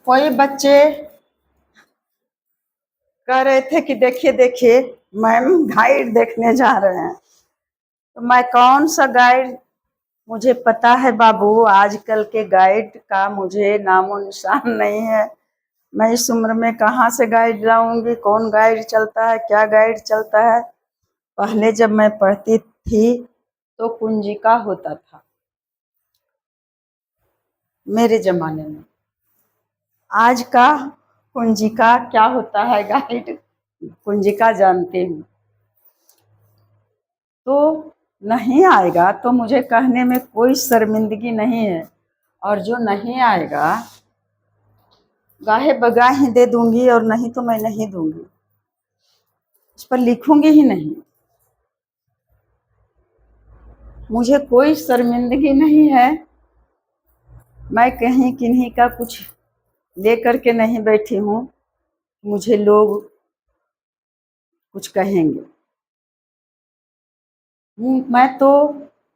कोई बच्चे कह रहे थे कि देखिए देखिए मैम गाइड देखने जा रहे हैं। तो मैं कौन सा गाइड, मुझे पता है बाबू आजकल के गाइड का मुझे नामो निशान नहीं है। मैं इस उम्र में कहाँ से गाइड लाऊंगी, कौन गाइड चलता है, क्या गाइड चलता है। पहले जब मैं पढ़ती थी तो कुंजिका होता था मेरे जमाने में। आज का कुंजिका क्या होता है गाइड, कुंजिका जानती हूँ। तो नहीं आएगा तो मुझे कहने में कोई शर्मिंदगी नहीं है, और जो नहीं आएगा गाहे बगाहे दे दूंगी, और नहीं तो मैं नहीं दूंगी, इस पर लिखूंगी ही नहीं। मुझे कोई शर्मिंदगी नहीं है, मैं कहीं किन्हीं का कुछ लेकर के नहीं बैठी हूँ मुझे लोग कुछ कहेंगे। मैं तो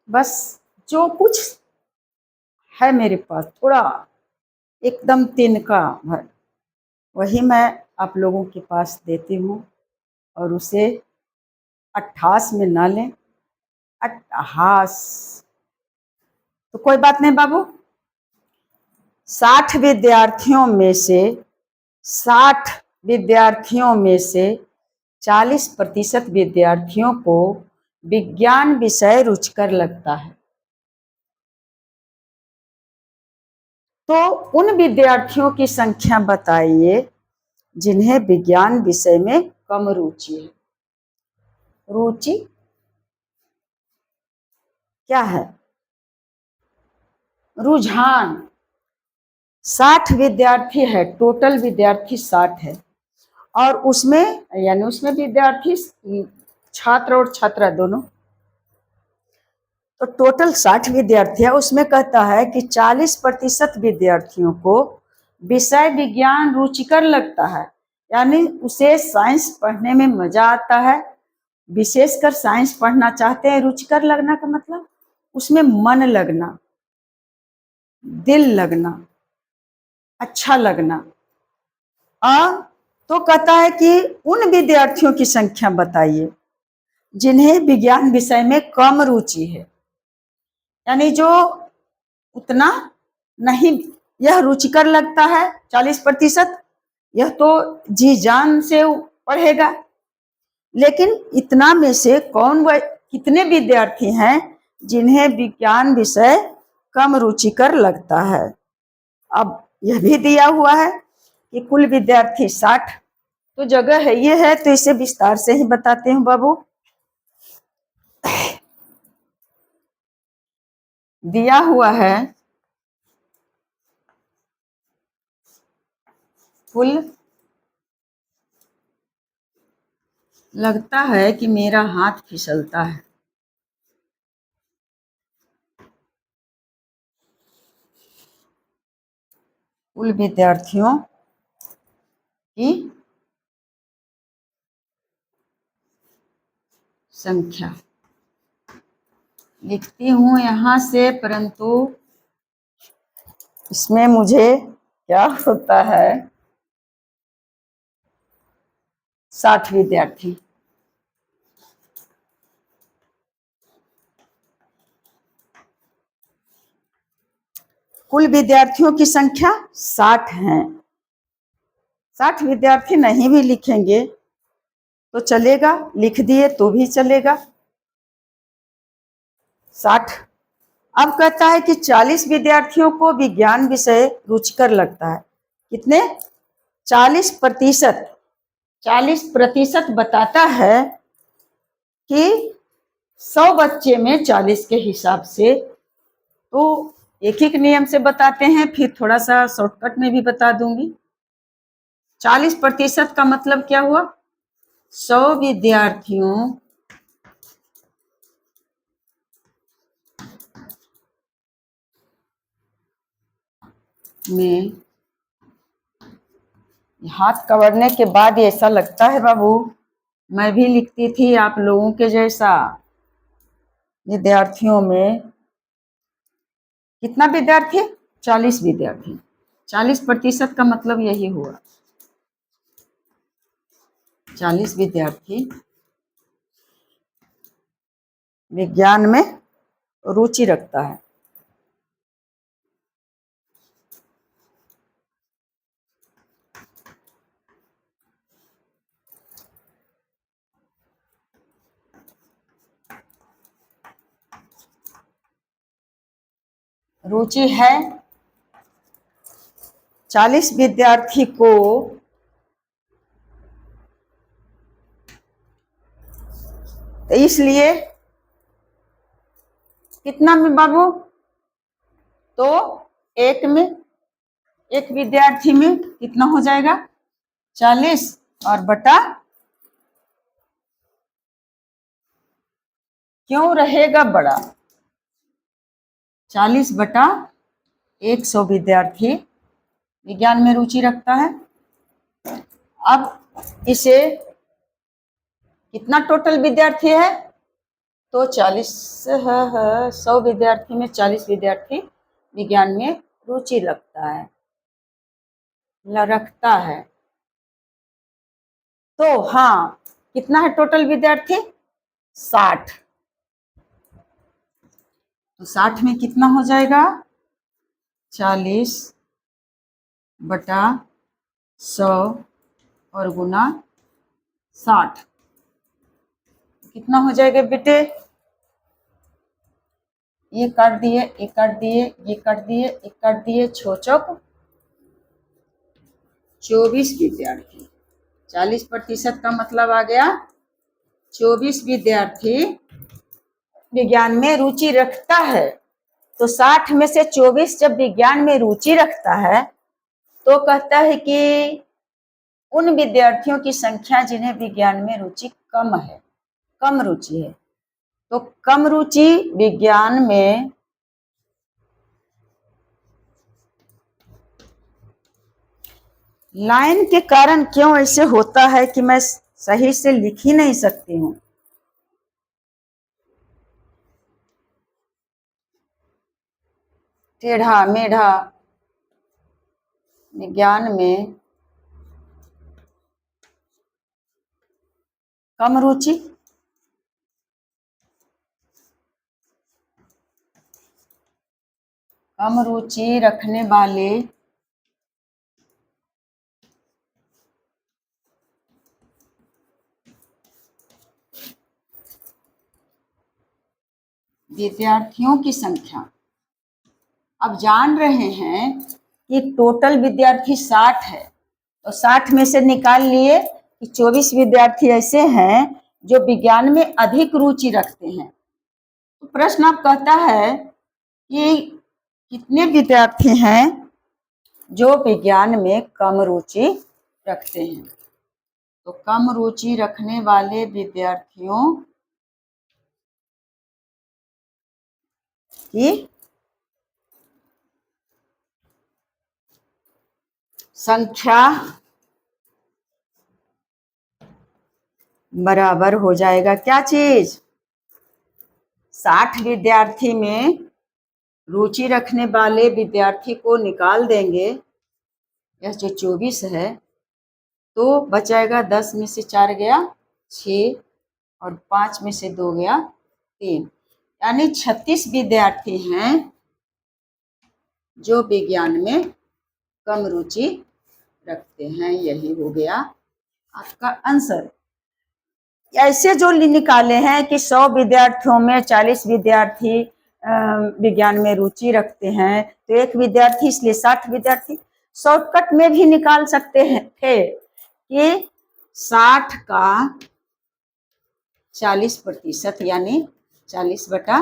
बस जो कुछ है मेरे पास थोड़ा एकदम तिनका भर, वही मैं आप लोगों के पास देती हूँ। और उसे अट्ठास में ना लें, अट्ठास तो कोई बात नहीं बाबू। 60 विद्यार्थियों में से 60 विद्यार्थियों में से 40% विद्यार्थियों को विज्ञान विषय रुचिकर लगता है। तो उन विद्यार्थियों की संख्या बताइए जिन्हें विज्ञान विषय में कम रुचि है। रुचि क्या है? रुझान। 60 विद्यार्थी है, टोटल विद्यार्थी 60 है, और उसमें यानी उसमें विद्यार्थी छात्र और छात्रा दोनों, तो टोटल 60 विद्यार्थी है। उसमें कहता है कि 40% विद्यार्थियों को विषय विज्ञान रुचिकर लगता है, यानी उसे साइंस पढ़ने में मजा आता है, विशेषकर साइंस पढ़ना चाहते हैं। रुचिकर लगना का मतलब उसमें मन लगना, दिल लगना, अच्छा लगना। तो कहता है कि उन विद्यार्थियों की संख्या बताइए जिन्हें विज्ञान विषय में कम रुचि है, यानी जो उतना नहीं, यह रुचिकर लगता है 40%, यह तो जी जान से पढ़ेगा। लेकिन इतना में से कौन व कितने विद्यार्थी हैं जिन्हें विज्ञान विषय कम रुचिकर लगता है। अब यह भी दिया हुआ है कि कुल विद्यार्थी 60, तो जगह है ये है तो इसे विस्तार से ही बताते हैं बाबू। दिया हुआ है कुल, लगता है कि मेरा हाथ फिसलता है। कुल विद्यार्थियों की संख्या लिखती हूँ यहाँ से, परंतु इसमें मुझे क्या होता है 60 विद्यार्थी। कुल विद्यार्थियों की संख्या 60 है। 60 विद्यार्थी नहीं भी लिखेंगे तो चलेगा, लिख दिए तो भी चलेगा। 60। अब कहता है कि 40 विद्यार्थियों को विज्ञान विषय रुचिकर लगता है। कितने? 40%। 40% बताता है कि 100 बच्चे में 40 के हिसाब से, तो एक एक नियम से बताते हैं, फिर थोड़ा सा शॉर्टकट में भी बता दूंगी। 40% का मतलब क्या हुआ? 100 विद्यार्थियों में, हाथ कवरने के बाद ऐसा लगता है बाबू मैं भी लिखती थी आप लोगों के जैसा। विद्यार्थियों में कितना विद्यार्थी? 40 विद्यार्थी। 40% का मतलब यही हुआ, 40 विद्यार्थी विज्ञान में रुचि रखता है। रुचि है 40 विद्यार्थी को तो इसलिए कितना में बाबू, तो एक विद्यार्थी में कितना हो जाएगा 40 और बटा क्यों रहेगा बड़ा, 40 बटा 100 विद्यार्थी विज्ञान में रुचि रखता है। अब इसे कितना टोटल विद्यार्थी है, तो 40 है, 100 विद्यार्थी में 40 विद्यार्थी विज्ञान में रुचि रखता है। तो हाँ, कितना है टोटल विद्यार्थी 60, तो 60 में कितना हो जाएगा 40 बटा 100 और गुना 60, कितना हो जाएगा बेटे, ये काट दिए, ये काट दिए, ये काट दिए, एक काट दिए, 6 चौक 24 विद्यार्थी। 40% का मतलब आ गया 24 विद्यार्थी विज्ञान में रुचि रखता है। तो 60 में से 24 जब विज्ञान में रुचि रखता है तो कहता है कि उन विद्यार्थियों की संख्या जिन्हें विज्ञान में रुचि कम है, कम रुचि है। तो कम रुचि विज्ञान में लाइन के कारण क्यों ऐसे होता है कि मैं सही से लिख ही नहीं सकती हूँ। टेढ़ा मेढ़ा विज्ञान में कम रुचि, कम रुचि रखने वाले विद्यार्थियों की संख्या, अब जान रहे हैं कि टोटल विद्यार्थी 60 है, तो 60 में से निकाल लिए कि 24 विद्यार्थी ऐसे हैं जो विज्ञान में अधिक रुचि रखते हैं। तो प्रश्न अब कहता है कि कितने विद्यार्थी हैं जो विज्ञान में कम रुचि रखते हैं। तो कम रुचि रखने वाले विद्यार्थियों की संख्या बराबर हो जाएगा क्या चीज, 60 विद्यार्थी में रुचि रखने वाले विद्यार्थी को निकाल देंगे, यह जो 24 है, तो बचाएगा 10 में से 4 गया 6 और 5 में से 2 गया 3, यानी 36 विद्यार्थी हैं जो विज्ञान में कम रुचि रखते हैं। यही हो गया आपका आंसर। ऐसे जो निकाले हैं कि 100 विद्यार्थियों में 40 विद्यार्थी विज्ञान में रुचि रखते हैं, तो एक विद्यार्थी इसलिए 60 विद्यार्थी। शॉर्टकट में भी निकाल सकते हैं थे कि 60 का 40% यानी 40 बटा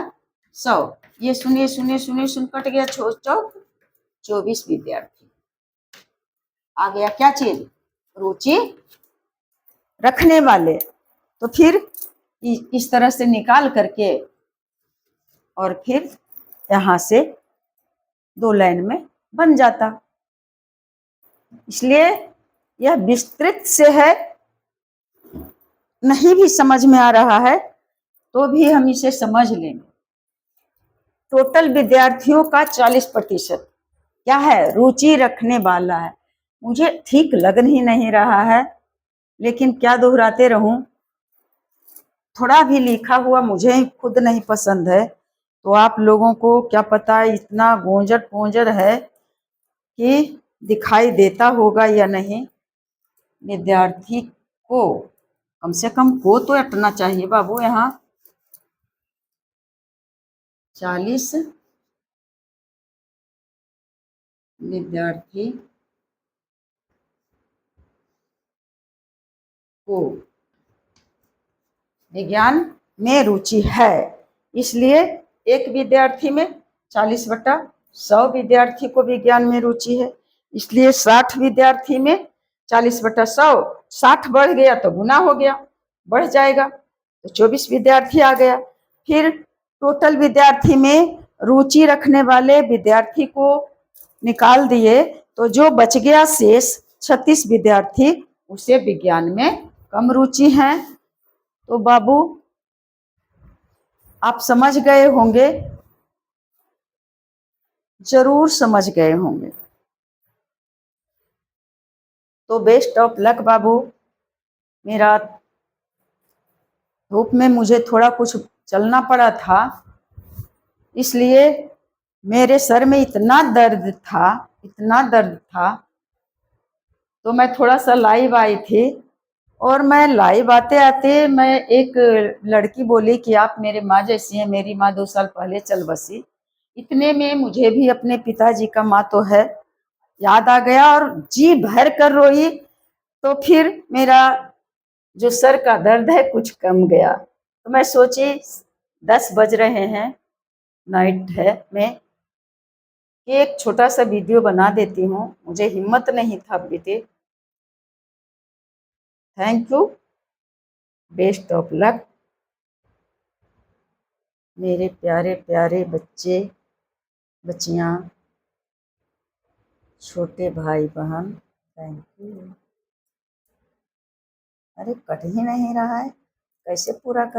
100, ये सुनिए सुनिए सुनिए सुन कट गया 24 विद्यार्थी। आ गया क्या चीज, रुचि रखने वाले। तो फिर इस तरह से निकाल करके और फिर यहाँ से 2 लाइन में बन जाता। इसलिए यह विस्तृत से है, नहीं भी समझ में आ रहा है तो भी हम इसे समझ लेंगे। टोटल विद्यार्थियों का 40%, क्या है, रुचि रखने वाला है। मुझे ठीक लग ही नहीं रहा है, लेकिन क्या दोहराते रहूं। थोड़ा भी लिखा हुआ मुझे खुद नहीं पसंद है, तो आप लोगों को क्या पता इतना गोंजट पोंजर है कि दिखाई देता होगा या नहीं। विद्यार्थी को कम से कम को तो अटना चाहिए बाबू। यहाँ 40 विद्यार्थी को विज्ञान में रुचि है, इसलिए एक विद्यार्थी में 40/100 विद्यार्थी को विज्ञान में रुचि है, इसलिए 60 विद्यार्थी में 40/100, 60 बढ़ गया तो गुना हो गया, बढ़ जाएगा तो 24 विद्यार्थी आ गया। फिर टोटल विद्यार्थी में रुचि रखने वाले विद्यार्थी को निकाल दिए तो जो बच गया शेष 36 विद्यार्थी, उसे विज्ञान में कम रुचि है। तो बाबू आप समझ गए होंगे, जरूर समझ गए होंगे। तो बेस्ट ऑफ लक बाबू। मेरा धूप में मुझे थोड़ा कुछ चलना पड़ा था, इसलिए मेरे सर में इतना दर्द था, इतना दर्द था, तो मैं थोड़ा सा लाइव आई थी। और मैं लाइव आते आते मैं एक लड़की बोली कि आप मेरे माँ जैसी हैं, मेरी माँ 2 साल पहले चल बसी। इतने में मुझे भी अपने पिताजी का माँ तो है याद आ गया और जी भर कर रोई। तो फिर मेरा जो सर का दर्द है कुछ कम गया। तो मैं सोची 10 बज रहे हैं, नाइट है, मैं एक छोटा सा वीडियो बना देती हूँ। मुझे हिम्मत नहीं था बेटे। Thank you, best of luck मेरे प्यारे प्यारे बच्चे बच्चियाँ, छोटे भाई बहन। Thank you. अरे कट ही नहीं रहा है, कैसे पूरा कर